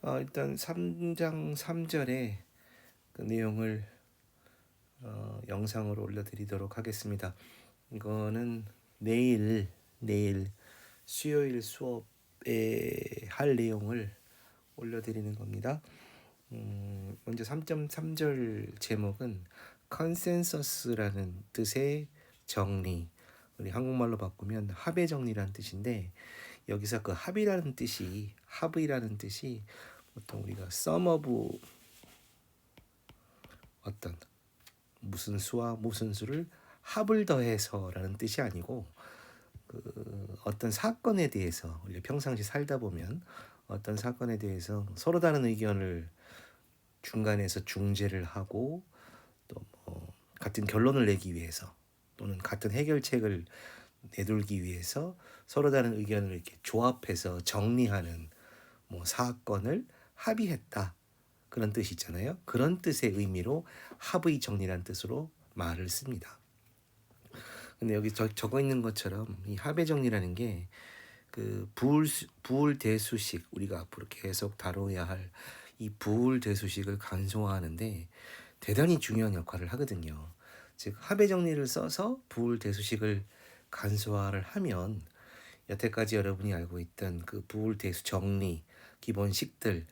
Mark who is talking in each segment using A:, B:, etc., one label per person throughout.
A: 일단 3장 3절의 그 내용을 영상으로 올려드리도록 하겠습니다. 이거는 내일 수요일 수업에 할 내용을 올려드리는 겁니다. 먼저 3.3절 제목은 컨센서스라는 뜻의 정리, 우리 한국말로 바꾸면 합의 정리라는 뜻인데, 여기서 그 합이라는 뜻이 보통 우리가 sum of 어떤 무슨 수와 무슨 수를 합을 더해서라는 뜻이 아니고, 어떤 사건에 대해서 우리가 평상시 살다 보면 어떤 사건에 대해서 서로 다른 의견을 중간에서 중재를 하고, 또 같은 결론을 내기 위해서 또는 같은 해결책을 내돌기 위해서 서로 다른 의견을 이렇게 조합해서 정리하는 사건을 합의했다, 그런 뜻이 있잖아요. 그런 뜻의 의미로 합의 정리란 뜻으로 말을 씁니다. 근데 여기 적어 있는 것처럼 이 합의 정리라는 게 그 부울 대수식, 우리가 앞으로 계속 다뤄야 할 이 부울 대수식을 간소화하는데 대단히 중요한 역할을 하거든요. 즉 합의 정리를 써서 부울 대수식을 간소화를 하면 여태까지 여러분이 알고 있던 그 부울 대수 정리 기본식들,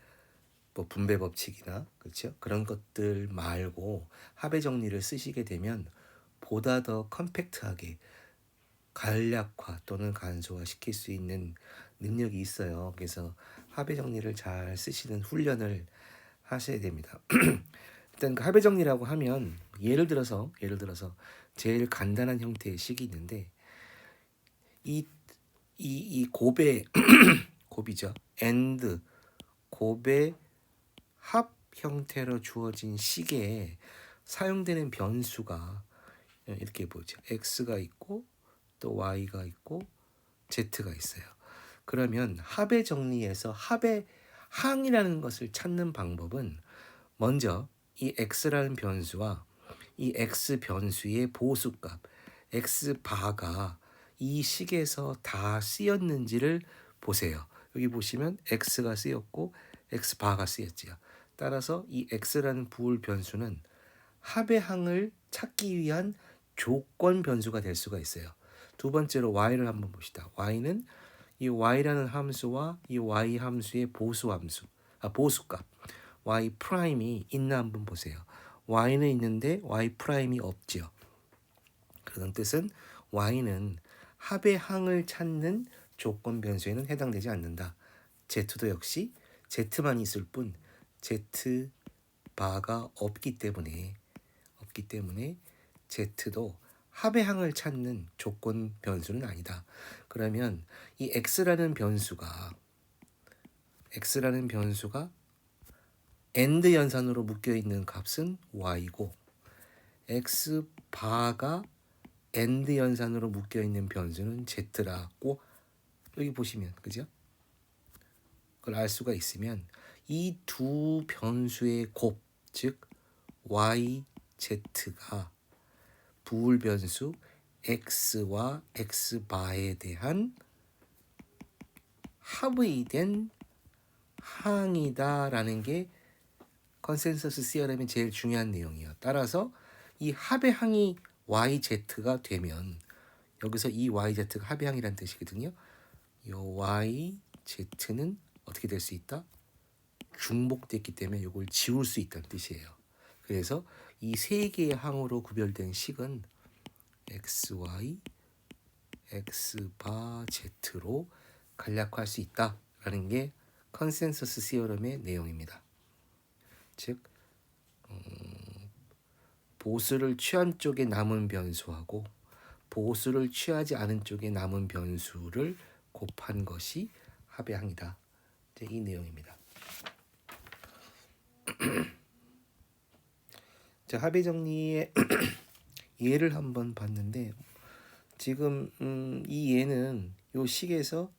A: 분배 법칙이나 그렇죠? 그런 것들 말고 합의 정리를 쓰시게 되면 보다 더 컴팩트하게 간략화 또는 간소화 시킬 수 있는 능력이 있어요. 그래서 합의 정리를 잘 쓰시는 훈련을 하셔야 됩니다. 일단 그 합의 정리라고 하면 예를 들어서 제일 간단한 형태의 식이 있는데, 이 곱의 곱이죠. and 곱의 합 형태로 주어진 식에 사용되는 변수가 이렇게 보죠. x가 있고 또 y가 있고 z가 있어요. 그러면 합의 정리에서 합의 항이라는 것을 찾는 방법은 먼저 이 x라는 변수와 이 x 변수의 보수값 x 바가 이 식에서 다 쓰였는지를 보세요. 여기 보시면 x가 쓰였고 x 바가 쓰였지요. 따라서 이 x라는 부울 변수는 합의 항을 찾기 위한 조건 변수가 될 수가 있어요. 두 번째로 y를 한번 봅시다. y는 이 y라는 함수와 이 y 함수의 보수값 y 프라임이 있나 한번 보세요. y는 있는데 y 프라임이 없지요. 그런 뜻은 y는 합의 항을 찾는 조건 변수에는 해당되지 않는다. z도 역시 z만 있을 뿐 z 바가 없기 때문에 z도 합의 항을 찾는 조건 변수는 아니다. 그러면 이 x라는 변수가 and 연산으로 묶여 있는 값은 y고, x 바가 and 연산으로 묶여 있는 변수는 z라고 여기 보시면, 그죠? 그걸 알 수가 있으면 이 두 변수의 곱, 즉 y, z가 부울 변수 x와 x바에 대한 합의된 항이다라는 게 컨센서스 시어럼의 제일 중요한 내용이에요. 따라서 이 합의 항이 yz가 되면 여기서 이 yz가 합의 항이라는 뜻이거든요. 이 yz는 어떻게 될 수 있다? 중복됐기 때문에 이걸 지울 수 있다는 뜻이에요. 그래서 이 세 개의 항으로 구별된 식은 xy, x바, z로 간략화할 수 있다라는 게 컨센서스 시어럼의 내용입니다. 즉 보수를 취한 쪽에 남은 변수하고 보수를 취하지 않은 쪽에 남은 변수를 곱한 것이 합의 항이다. 이 내용입니다. 자, 합의 정리의 예를 한번 봤는데, 지금 이 예는 요 식에서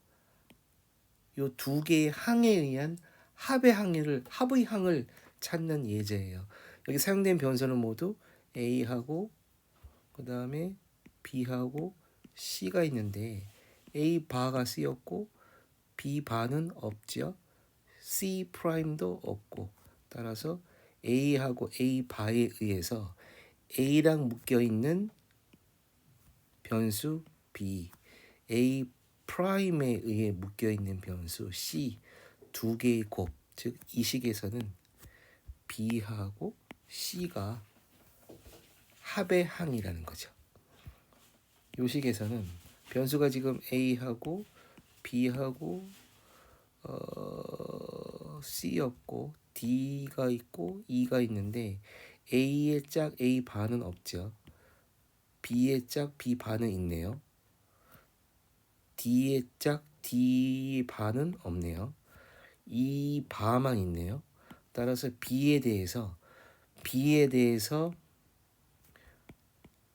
A: 요 두 개의 항에 의한 합의 항을 찾는 예제예요. 여기 사용된 변수는 모두 A하고 그 다음에 B하고 C가 있는데 A 바가 쓰였고 B 바는 없죠. C 프라임도 없고, 따라서 A하고 A 바에 의해서 A랑 묶여 있는 변수 B, A 프라임에 의해 묶여 있는 변수 C 두 개의 곱, 즉 이 식에서는 B하고 C가 합의 항이라는 거죠. 이 식에서는 변수가 지금 A하고 B하고 C였고 D가 있고 E가 있는데 A의 짝 A 반은 없죠. B의 짝 B 반은 있네요. D의 짝 D 반은 없네요. E 바만 있네요. 따라서 B에 대해서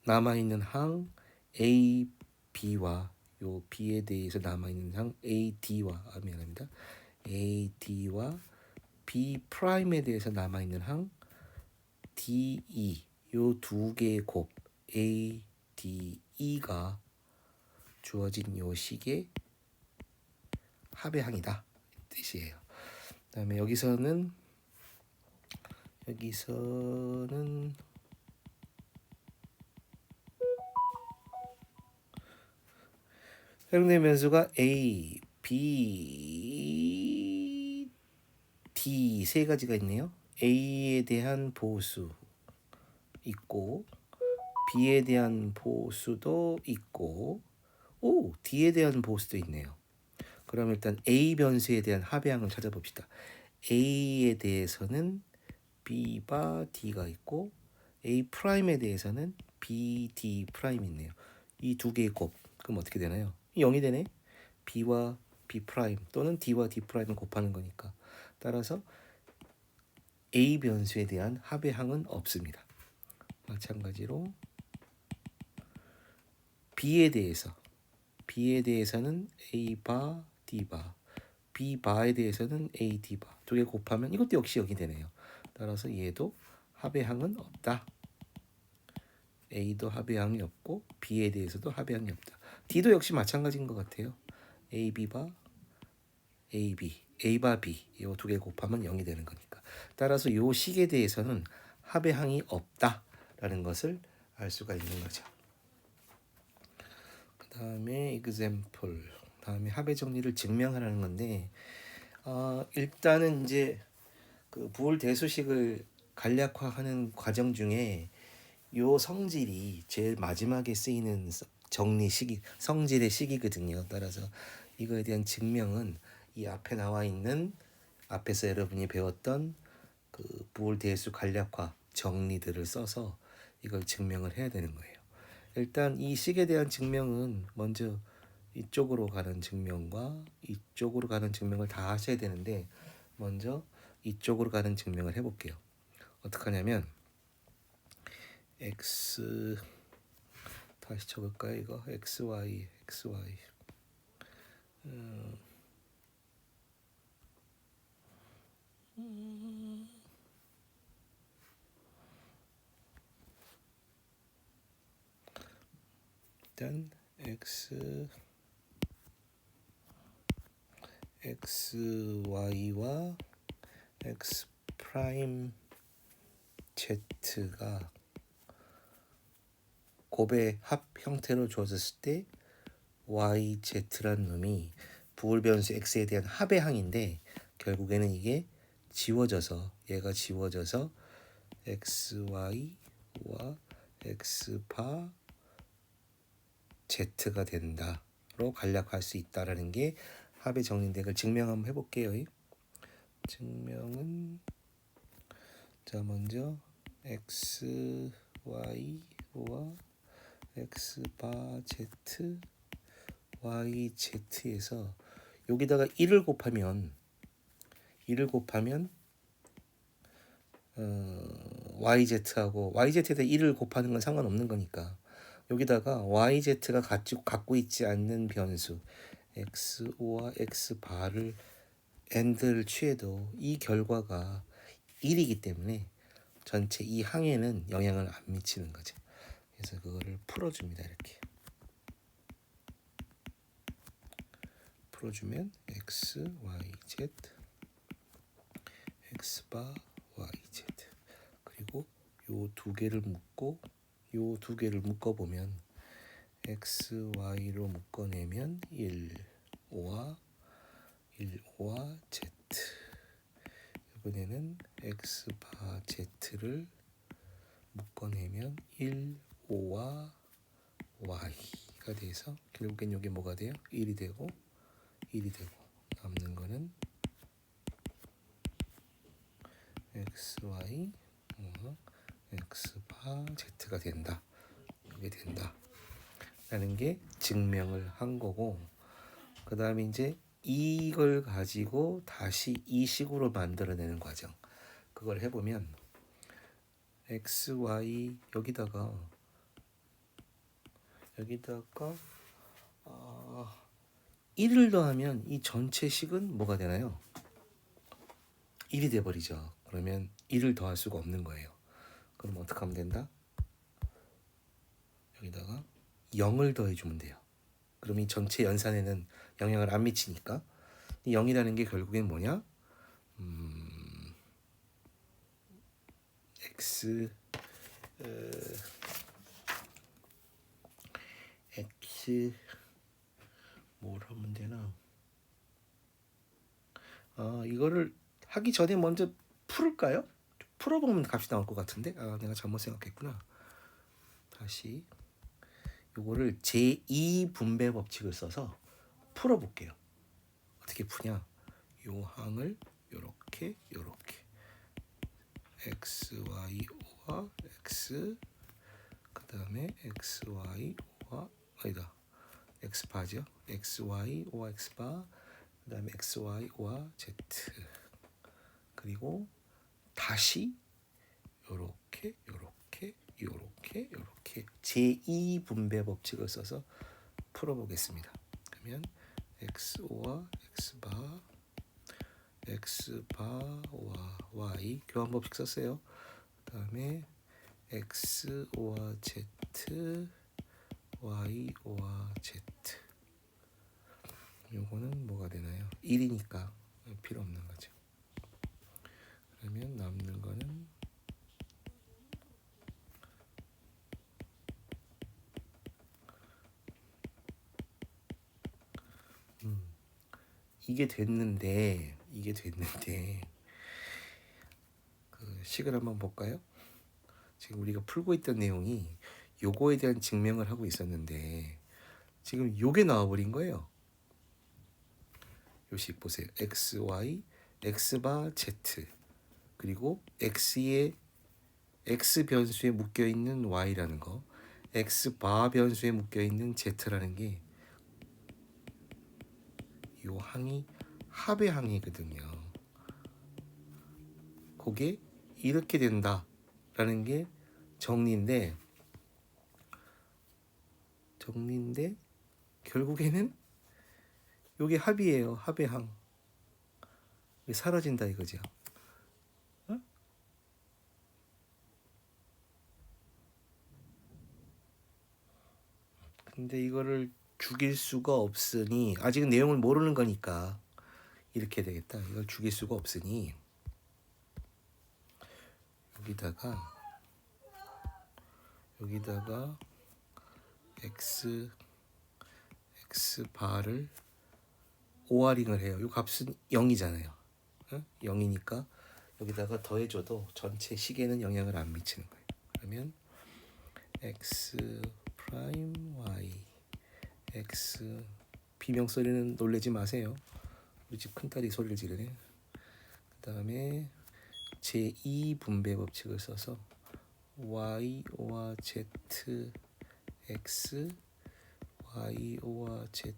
A: 남아있는 항 A, B와 요 B에 대해서 남아있는 항 A, D와 미안합니다. A, D와 B 프라임에 대해서 남아있는 항 D, E 요 두 개의 곱 A, D, E가 주어진 요 식의 합의 항이다 뜻이에요. 그다음에 여기서는 사용된 변수가 A, B, D 세 가지가 있네요. A에 대한 보수 있고 B에 대한 보수도 있고 D에 대한 보수도 있네요. 그럼 일단 A 변수에 대한 합의항을 찾아봅시다. A에 대해서는 B바 D가 있고 A 프라임에 대해서는 B, D 프라임이 있네요. 이 두 개의 곱 그럼 어떻게 되나요? 0이 되네. B와 B 프라임 또는 D와 D 프라임을 곱하는 거니까. 따라서 A 변수에 대한 합의항은 없습니다. 마찬가지로 B에 대해서는 A 바 D 바 B 바에 대해서는 A D 바 두 개 곱하면 이것도 역시 0이 되네요. 따라서 얘도 합의항은 없다. A도 합의항이 없고 B에 대해서도 합의항이 없다. D도 역시 마찬가지인 것 같아요. A, B바 A, B, A바 B 이 두 개 곱하면 0이 되는 거니까. 따라서 이 식에 대해서는 합의항이 없다라는 것을 알 수가 있는 거죠. 그 다음에 example, 다음에 합의 정리를 증명하라는 건데 일단은 이제 그 부홀 대수식을 간략화하는 과정 중에 요 성질이 제일 마지막에 쓰이는 정리 시기, 성질의 시기거든요. 따라서 이거에 대한 증명은 이 앞에 나와 있는 앞에서 여러분이 배웠던 그 부홀 대수 간략화 정리들을 써서 이걸 증명을 해야 되는 거예요. 일단 이 식에 대한 증명은 먼저 이쪽으로 가는 증명과 이쪽으로 가는 증명을 다 하셔야 되는데 먼저 이쪽으로 가는 증명을 해볼게요. 어떻게 하냐면 x 다시 쳐볼까요? 이거 xy 일단 xy와 x 프라임 z가 곱의 합 형태로 주어졌을 때 yz란 놈이 부홀 변수 x에 대한 합의 항인데 결국에는 이게 얘가 지워져서 xy와 x바 z가 된다로 간략화할 수 있다라는 게 합의 정리인데 그걸 증명 한번 해볼게요. 증명은 자 먼저 xy와 x바 z yz에서 여기다가 1을 곱하면 yz하고 yz에다 1을 곱하는 건 상관없는 거니까 여기다가 yz가 갖고 있지 않는 변수 x와 x바를 and를 취해도 이 결과가 1이기 때문에 전체 이 항에는 영향을 안 미치는 거죠. 그래서 그거를 풀어줍니다. 이렇게 풀어주면 x, y, z x 바 yz. 그리고 요 두 개를 묶고 요 두 개를 묶어 보면 x y로 묶어내면 1 5와 z. 이번에는 x 바 z를 묶어내면 1 5와 y가 돼서 결국엔 이게 뭐가 돼요? 1이 되고 남는 거는 xy x바 z가 된다. 이게 된다. 라는 게 증명을 한 거고, 그 다음에 이제 이걸 가지고 다시 이 식으로 만들어내는 과정. 그걸 해보면 xy 여기다가 1을 더하면 이 전체 식은 뭐가 되나요? 1이 돼버리죠. 그러면 1을 더할 수가 없는 거예요. 그럼 어떻게 하면 된다? 여기다가 0을 더해주면 돼요. 그럼 이 전체 연산에는 영향을 안 미치니까. 이 0이라는 게 결국엔 뭐냐? x 뭘 하면 되나? 이거를 하기 전에 먼저 풀을까요? 풀어보면 값이 나올 것 같은데. 내가 잘못 생각했구나. 다시 요거를 제2 분배 법칙을 써서 풀어볼게요. 어떻게 푸냐? 요 항을 요렇게 xy와 x, 그 다음에 xy와 아니다, x바죠. xy와 x바, 그 다음에 xy와 z, 그리고 다시 요렇게 제2 분배 법칙을 써서 풀어보겠습니다. 그러면 x와 x바와 y 교환 법칙 썼어요. 그 다음에 x와 z, y와 z. 요거는 뭐가 되나요? 1이니까 필요 없는 거죠. 그러면 남는 거는 이게 됐는데 그 식을 한번 볼까요? 지금 우리가 풀고 있던 내용이 요거에 대한 증명을 하고 있었는데 지금 요게 나와버린 거예요. 요 식 보세요. xy, x바 z, 그리고 x의 x 변수에 묶여 있는 y라는 거, x바 변수에 묶여 있는 z라는 게 요 항이 합의 항이거든요. 그게 이렇게 된다라는 게 정리인데 결국에는 요게 합이에요. 합의 항. 이게 사라진다 이거죠. 근데 이거를 죽일 수가 없으니, 아직은 내용을 모르는 거니까 이렇게 되겠다. 이걸 죽일 수가 없으니 여기다가 x 바를 오아링을 해요. 이 값은 0이잖아요. 0이니까 여기다가 더해줘도 전체 식에는 영향을 안 미치는 거예요. 그러면 x 프라임 y, x, 비명 소리는 놀라지 마세요. 우리 집 큰딸이 소리를 지르네. 그 다음에 제2 분배 법칙을 써서 y와 z x, y와 z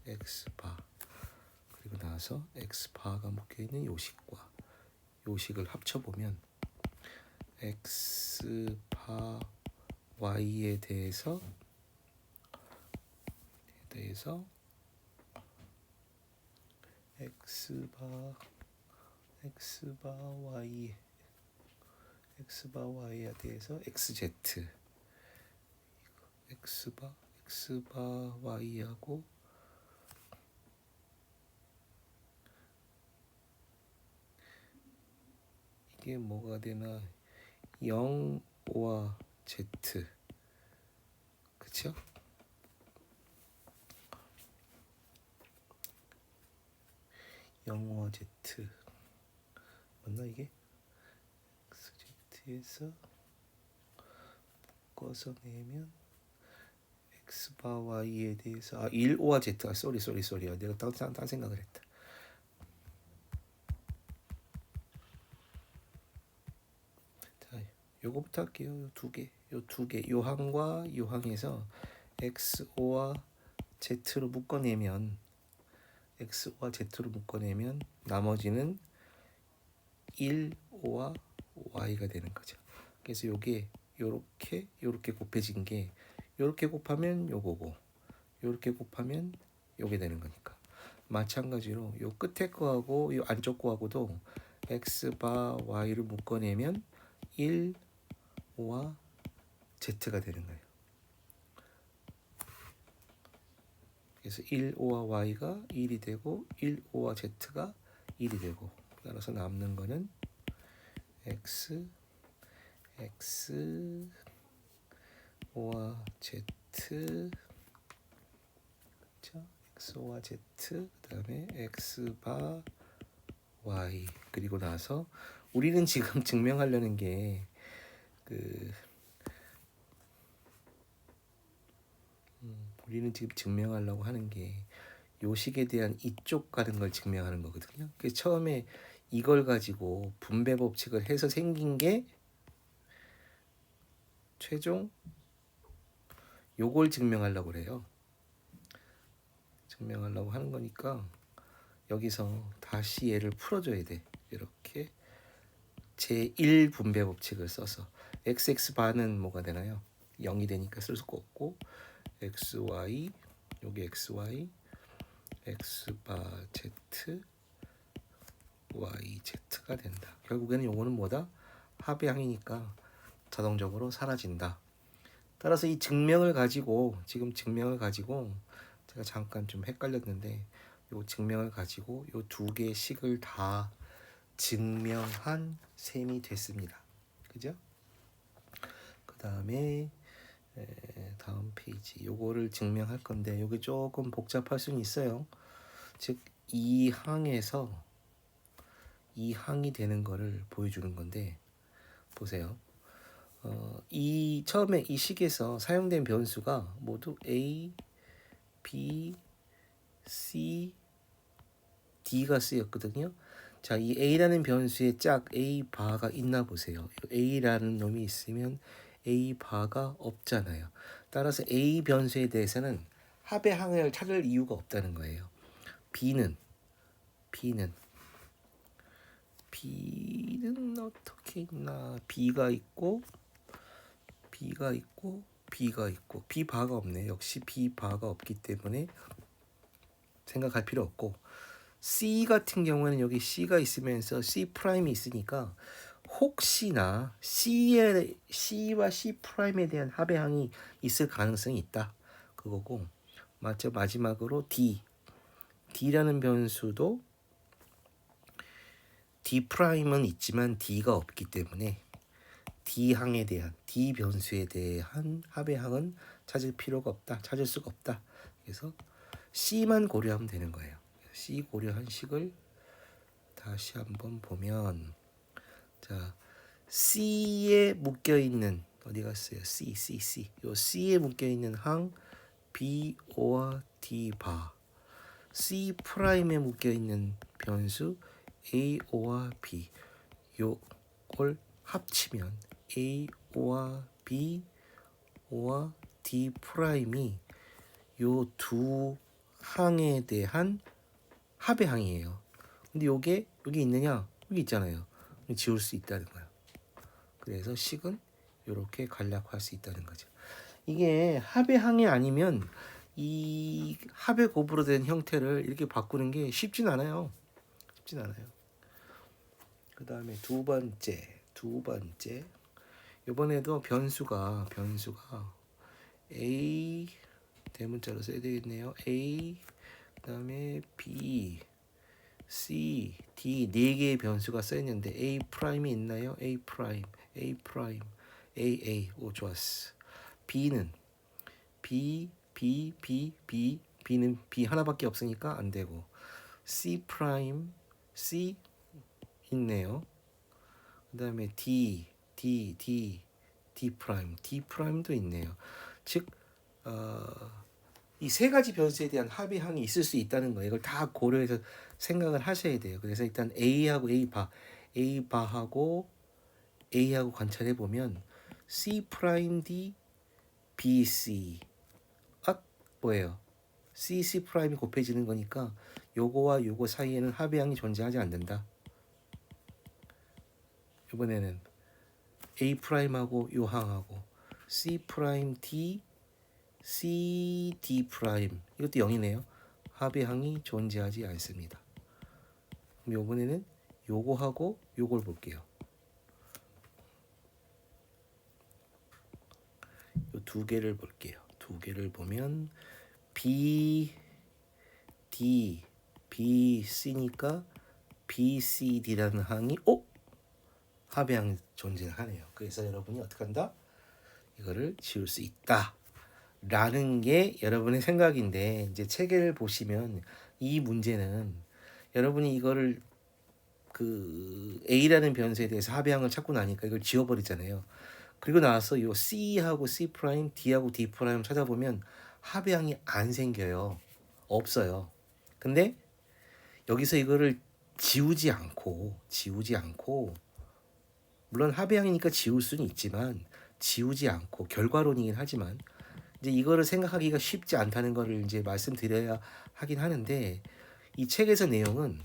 A: x 바, 그리고 나서 x 바가 묶여 있는 요 식과 요 식을 합쳐보면 x 바 y에 대해서 x 바 y에 대해서 xz, x 바 y하고 이게 뭐가 되나? 0, 5와 Z. 그쵸? 0, 5와 Z. 맞나 이게? XZ에서 묶어서 내면 X바 Y에 대해서 1, 5와 Z. 쏘리. 내가 딴 생각을 했다. 자, 요거부터 할게요. 요 두 개. 요 항과 요 항에서 X, O와 Z로 묶어내면 나머지는 1, 5와 Y가 되는 거죠. 그래서 요게 요렇게 곱해진 게 요렇게 곱하면 요거고 요렇게 곱하면 요게 되는 거니까 마찬가지로 요 끝에 거하고 요 안쪽 거하고도 X바 Y를 묶어내면 1, 5와 Z가 되는 거예요. 그래서 1, 5와 Y가 1이 되고 1, 5와 Z가 1이 되고 따라서 남는 거는 X, 5와 Z, 그렇죠? X, 5와 Z, 그 다음에 X바 Y. 그리고 나서 우리는 지금 증명하려는 게 우리는 지금 증명하려고 하는 게 요식에 대한 이쪽 가는 걸 증명하는 거거든요. 그래서 처음에 이걸 가지고 분배 법칙을 해서 생긴 게 최종 요걸 증명하려고 그래요. 증명하려고 하는 거니까 여기서 다시 얘를 풀어줘야 돼. 이렇게 제1 분배 법칙을 써서 xx바는 뭐가 되나요? 0이 되니까 쓸 수가 없고 xy 여기 xy x바 z yz가 된다. 결국에는 요거는 뭐다? 합의항이니까 자동적으로 사라진다. 따라서 이 증명을 가지고 제가 잠깐 좀 헷갈렸는데 요 증명을 가지고 요 두 개의 식을 다 증명한 셈이 됐습니다. 그죠? 그 다음에 다음 페이지 요거를 증명할 건데 요게 조금 복잡할 수는 있어요. 즉 이 항에서 이 항이 되는 거를 보여주는 건데 보세요. 이 처음에 이 식에서 사용된 변수가 모두 A, B, C, D가 쓰였거든요. 자, 이 A라는 변수에 짝 A 바가 있나 보세요. A라는 놈이 있으면 A 바가 없잖아요. 따라서 A 변수에 대해서는 합의 항을 찾을 이유가 없다는 거예요. B는 어떻게 있나? B가 있고 B 바가 없네. 역시 B 바가 없기 때문에 생각할 필요 없고 C 같은 경우에는 여기 C가 있으면서 C 프라임이 있으니까 혹시나 C와 C 프라임에 대한 합의항이 있을 가능성이 있다. 그거고 맞죠? 마지막으로 D라는 변수도 D 프라임은 있지만 D가 없기 때문에 D 변수에 대한 합의항은 찾을 수가 없다. 그래서 C만 고려하면 되는 거예요. C 고려한 식을 다시 한번 보면 자 C에 묶여 있는 어디 갔어요? C. 요 C에 묶여 있는 항 B, O와 D 바. C 프라임에 묶여 있는 변수 A, O와 B. 요걸 합치면 A, O와 B, O와 D 프라임이 요 두 항에 대한 합의 항이에요. 근데 요게 여기 있느냐? 여기 있잖아요. 지울 수 있다는 거예요. 그래서 식은 이렇게 간략화할 수 있다는 거죠. 이게 합의 항이 아니면 이 합의 곱으로 된 형태를 이렇게 바꾸는 게 쉽진 않아요. 그 다음에 두 번째 이번에도 변수가 A 대문자로 써야 되겠네요. A 그 다음에 B, C, D 네 개의 변수가 써 있는데 A 프라임이 있나요? A 프라임, A 프라임, A. 오 좋았어. B는 B는 B 하나밖에 없으니까 안 되고 C 프라임, C 있네요. 그다음에 D 프라임, D 프라임도 있네요. 즉 이 세 가지 변수에 대한 합의항이 있을 수 있다는 거예요. 이걸 다 고려해서 생각을 하셔야 돼요. 그래서 일단 A하고 A바하고 A하고 관찰해 보면 C 프라임 D BC 뭐예요? C 프라임이 곱해지는 거니까 요거와 요거 사이에는 합의항이 존재하지 않는다. 이번에는 A 프라임하고 요 항하고 C 프라임 D C D 프라임 이것도 0이네요. 합의항이 존재하지 않습니다. 그럼 이번에는 요거하고 요걸 볼게요. 요 두 개를 볼게요. 두 개를 보면 B D B C니까 B C D라는 항이 합의항이 존재하네요. 그래서 여러분이 어떻게 한다? 이거를 지울 수 있다. 라는 게 여러분의 생각인데 이제 체계를 보시면 이 문제는 여러분이 이거를 그 A라는 변수에 대해서 합의항을 찾고 나니까 이걸 지워버리잖아요. 그리고 나서 요 C하고 C 프라임, D하고 D 프라임 찾아보면 합의항이 안 생겨요. 없어요. 근데 여기서 이거를 지우지 않고 물론 합의항이니까 지울 수는 있지만 지우지 않고 결과론이긴 하지만 이제 이거를 생각하기가 쉽지 않다는 거를 이제 말씀드려야 하긴 하는데 이 책에서 내용은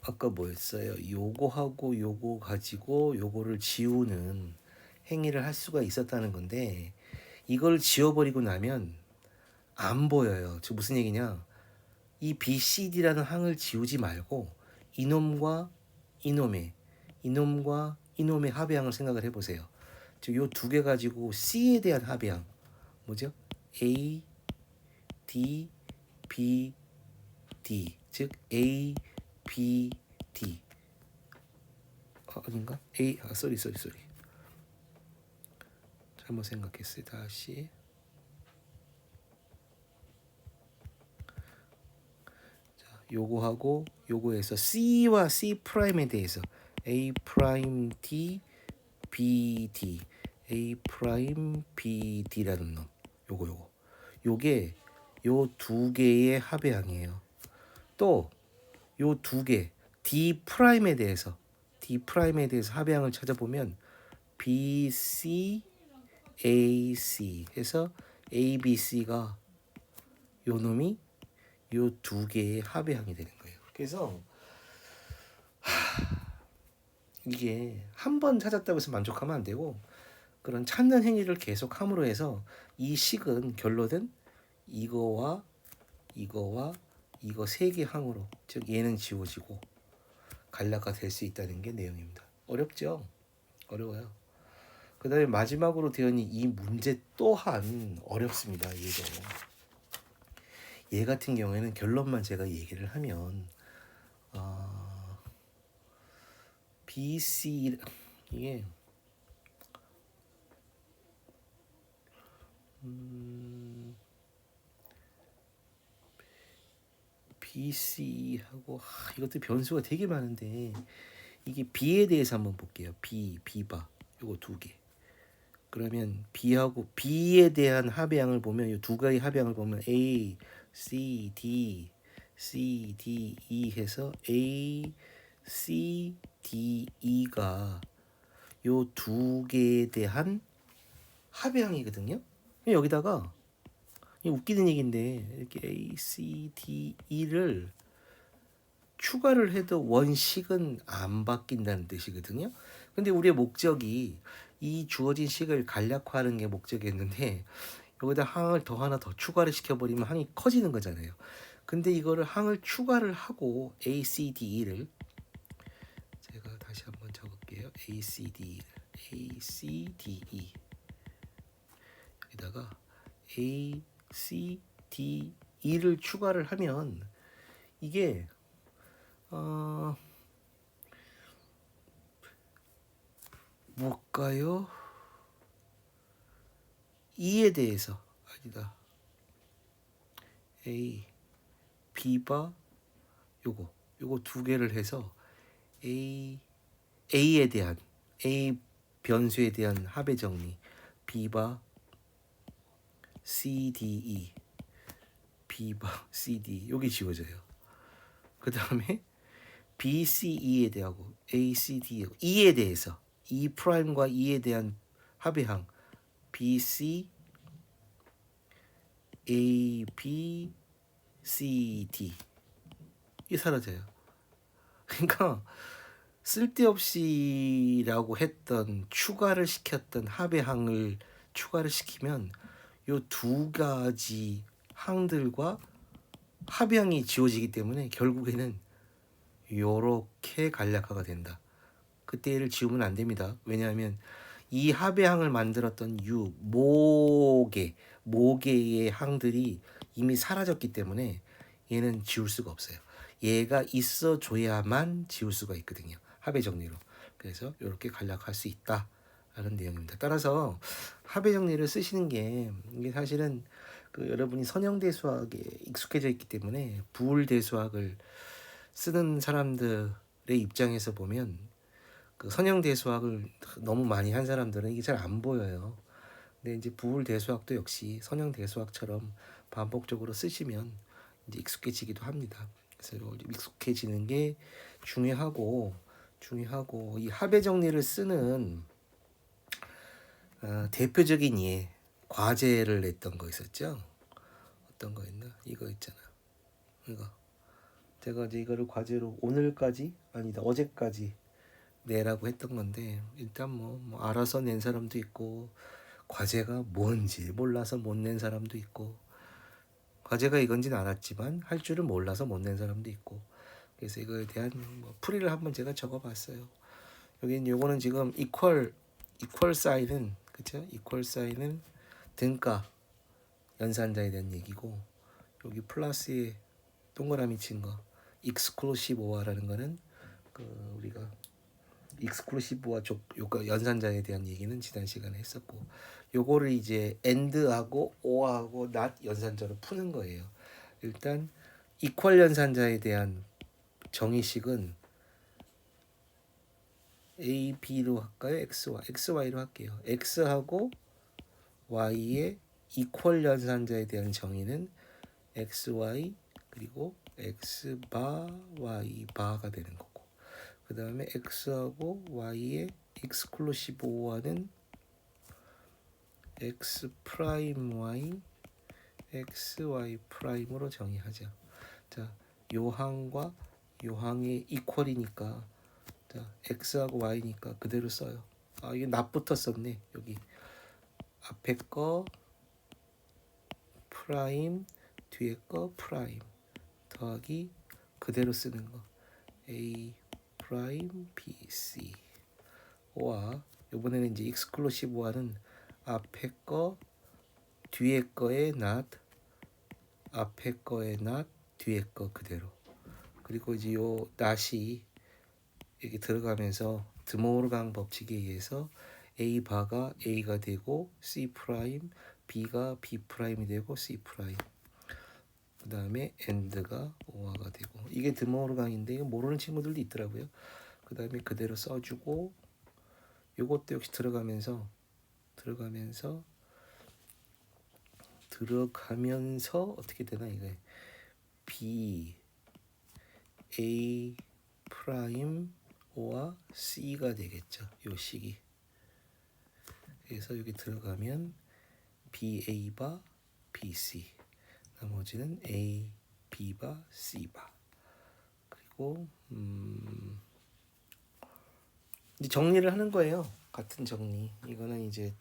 A: 아까 뭐였어요? 요거하고 요거 가지고 요거를 지우는 행위를 할 수가 있었다는 건데 이걸 지워버리고 나면 안 보여요. 저 무슨 얘기냐? 이 BCD라는 항을 지우지 말고 이놈과 이놈의 합의항을 생각을 해보세요. 즉 요 두 개 가지고 C에 대한 합의항 뭐죠? A, D, B, D 즉 A, B, D 아닌가? 쏘리 잘못 생각했어요. 다시 요거하고 요거에서 C와 C 프라임에 대해서 A 프라임 D B D A 프라임 B D라는 놈 요게 요 두 개의 합의항이에요. 또 요 두 개 D 프라임에 대해서 합의항을 찾아보면 B C A C 해서 A B C가 요 놈이 요 두 개의 합의항이 되는 거예요. 그래서 이게 한 번 찾았다고 해서 만족하면 안 되고 그런 찾는 행위를 계속 함으로 해서 이 식은 결론은 이거 세 개 항으로 즉 얘는 지워지고 간략화 될 수 있다는 게 내용입니다. 어렵죠? 어려워요. 그 다음에 마지막으로 되어 있는 이 문제 또한 어렵습니다. 얘 같은 경우에는 결론만 제가 얘기를 하면 BC 이게 BC하고 이것도 변수가 되게 많은데 이게 B에 대해서 한번 볼게요. B바 요거 두 개. 그러면 B하고 B에 대한 합의항을 보면 이 두 가지 합의항을 보면 A, C, D E 해서 A, C, D, E가 요 두 개에 대한 합의항이거든요. 여기다가 웃기는 얘기인데 이렇게 A, C, D, E를 추가를 해도 원식은 안 바뀐다는 뜻이거든요. 근데 우리의 목적이 이 주어진 식을 간략화하는 게 목적이었는데 여기다 항을 하나 더 추가를 시켜버리면 항이 커지는 거잖아요. 근데 이거를 항을 추가를 하고 A, C, D, E를 제가 다시 한번 적을게요. A, C, D, E 여기다가 A, C, D, E를 추가를 하면 이게 뭘까요? E에 대해서 아니다. A, B바 요거 두 개를 해서 A에 대한 A 변수에 대한 합의 정리 B바 C, D, E B바 C, D 여기 지워져요. 그 다음에 B, C, E에 대하고 A, C, D E에 대해서 E 프라임과 E에 대한 합의항 B, C, A, B, C, D 이게 사라져요. 그러니까 쓸데없이라고 했던 추가를 시켰던 합의항을 추가를 시키면 요 두 가지 항들과 합의항이 지워지기 때문에 결국에는 요렇게 간략화가 된다. 그때 얘를 지우면 안 됩니다. 왜냐하면 이 합의항을 만들었던 모개의 항들이 이미 사라졌기 때문에 얘는 지울 수가 없어요. 얘가 있어줘야만 지울 수가 있거든요. 합의 정리로. 그래서 이렇게 간략할 수 있다라는 내용입니다. 따라서 합의 정리를 쓰시는 게 이게 사실은 그 여러분이 선형대수학에 익숙해져 있기 때문에 부울대수학을 쓰는 사람들의 입장에서 보면 그 선형대수학을 너무 많이 한 사람들은 이게 잘 안 보여요. 근데 이제 부울대수학도 역시 선형대수학처럼 반복적으로 쓰시면 이제 익숙해지기도 합니다. 그래서 익숙해지는 게 중요하고 이 합의 정리를 쓰는 대표적인 예 과제를 냈던 거 있었죠. 어떤 거 있나? 이거 있잖아. 이거 제가 이제 이거를 과제로 오늘까지 아니다 어제까지 내라고 했던 건데 일단 뭐 알아서 낸 사람도 있고 과제가 뭔지 몰라서 못 낸 사람도 있고 과제가 이건지는 알았지만 할 줄을 몰라서 못 낸 사람도 있고 그래서 이거에 대한 뭐 풀이를 한번 제가 적어봤어요. 요거는 지금 이퀄 사인은 그쵸? 이퀄 사인은 등가 연산자에 대한 얘기고 여기 플러스에 동그라미 친 거 익스클루시브 오어라는 거는 그 우리가 익스클루시브와 요거 연산자에 대한 얘기는 지난 시간에 했었고 요거를 이제 and하고 or하고 not 연산자로 푸는 거예요. 일단 이퀄 연산자에 대한 정의식은 A, B로 할까요? XY로 할게요. X하고 Y의 이퀄 연산자에 대한 정의는 XY 그리고 X바 Y바가 되는 거고 그 다음에 X하고 Y의 익스클루시브 오어는 X 프라임 Y XY 프라임으로 정의하죠. 자, 요항과 요항의 이퀄이니까 자, X하고 Y니까 그대로 써요. 이게 낫부터 썼네. 여기 앞에 거 프라임 뒤에 거 프라임 더하기 그대로 쓰는 거 A 프라임 B C 와 이번에는 이제 익스클루시브와는 앞에 거 뒤에 거에 not 앞에 거에 not 뒤에 거 그대로 그리고 이제 요 not이 여기 들어가면서 드모르강 법칙에 의해서 A 바가 A가 되고 C 프라임 B가 B 프라임이 되고 C 프라임 그 다음에 and가 오아가 되고 이게 드모르강인데 이거 모르는 친구들도 있더라고요. 그 다음에 그대로 써주고 요것도 역시 들어가면서 어떻게 되나 이거 B A 프라임 O와 C가 되겠죠. 요 식이 그래서 여기 들어가면 BA바 BC 나머지는 A B바 C바 그리고 이제 정리를 하는 거예요. 같은 정리 이거는 이제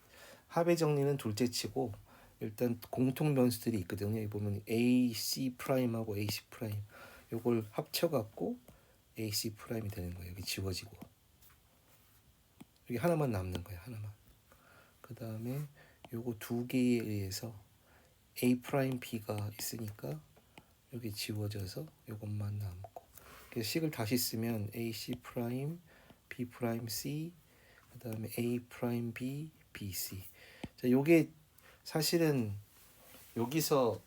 A: 합의 정리는 둘째치고 일단 공통 변수들이 있거든요. 여기 보면 AC 프라임하고 AC 프라임 요걸 합쳐갖고 AC 프라임이 되는 거예요. 여기 지워지고 여기 하나만 남는 거예요. 하나만. 그 다음에 요거 두 개에 의해서 A 프라임 B가 있으니까 여기 지워져서 이것만 남고, 그래서 식을 다시 쓰면 AC 프라임 B 프라임 C, 그 다음에 A 프라임 B B C. 자, 요게 사실은 여기서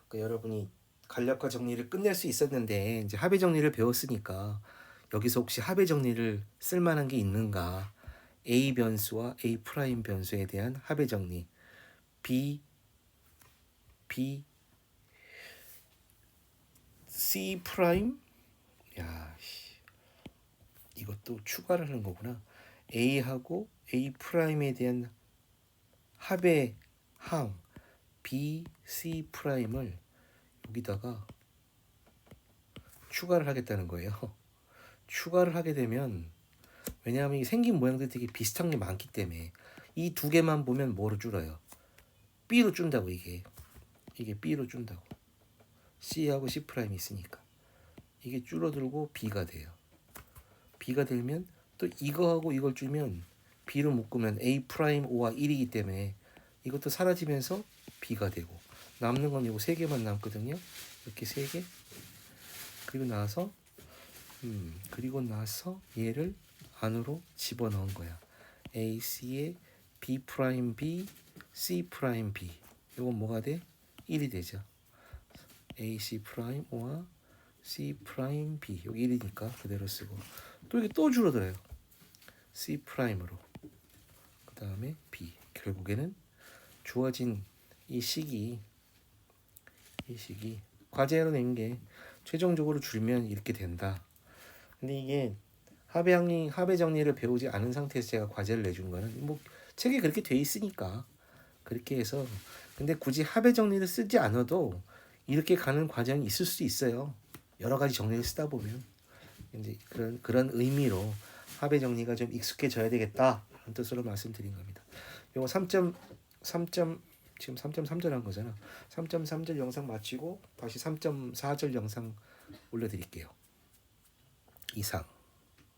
A: 그 여러분이 간략화 정리를 끝낼 수 있었는데, 이제 합의 정리를 배웠으니까 여기서 혹시 합의 정리를 쓸 만한 게 있는가? A 변수와 A 프라임 변수에 대한 합의 정리. B C 프라임? 야, 이것도 추가를 하는 거구나. A하고 A 프라임에 대한 합의 항 B C 프라임을 여기다가 추가를 하겠다는 거예요. 추가를 하게 되면, 왜냐하면 이 생긴 모양들이 되게 비슷한 게 많기 때문에 이 두 개만 보면 뭐로 줄어요? B로 준다고. 이게 B로 준다고. C하고 C 프라임이 있으니까 이게 줄어들고 B가 돼요. B가 되면 또 이거하고 이걸 주면 B로 묶으면 A 프라임 O와 1이기 때문에 이것도 사라지면서 B가 되고, 남는 건 이거 세 개만 남거든요. 이렇게 세 개. 그리고 나서 얘를 안으로 집어넣은 거야. A, C에 B 프라임 B, C 프라임 B. 이건 뭐가 돼? 1이 되죠. A, C 프라임 O와 C 프라임 B. 여기 1이니까 그대로 쓰고, 또 이게 또 줄어들어요. C 프라임으로. 그 다음에 B. 결국에는 주어진 이 식이 과제로 낸 게 최종적으로 줄면 이렇게 된다. 근데 이게 합의 정리를 배우지 않은 상태에서 제가 과제를 내준 거는 뭐 책에 그렇게 돼 있으니까 그렇게 해서, 근데 굳이 합의 정리를 쓰지 않아도 이렇게 가는 과정이 있을 수 있어요. 여러 가지 정리를 쓰다 보면. 이제 그런 의미로 합의 정리가 좀 익숙해져야 되겠다 하는 뜻으로 말씀드린 겁니다. 요거 3점 지금 3.3절 한 거잖아. 3.3절 영상 마치고 다시 3.4절 영상 올려드릴게요. 이상.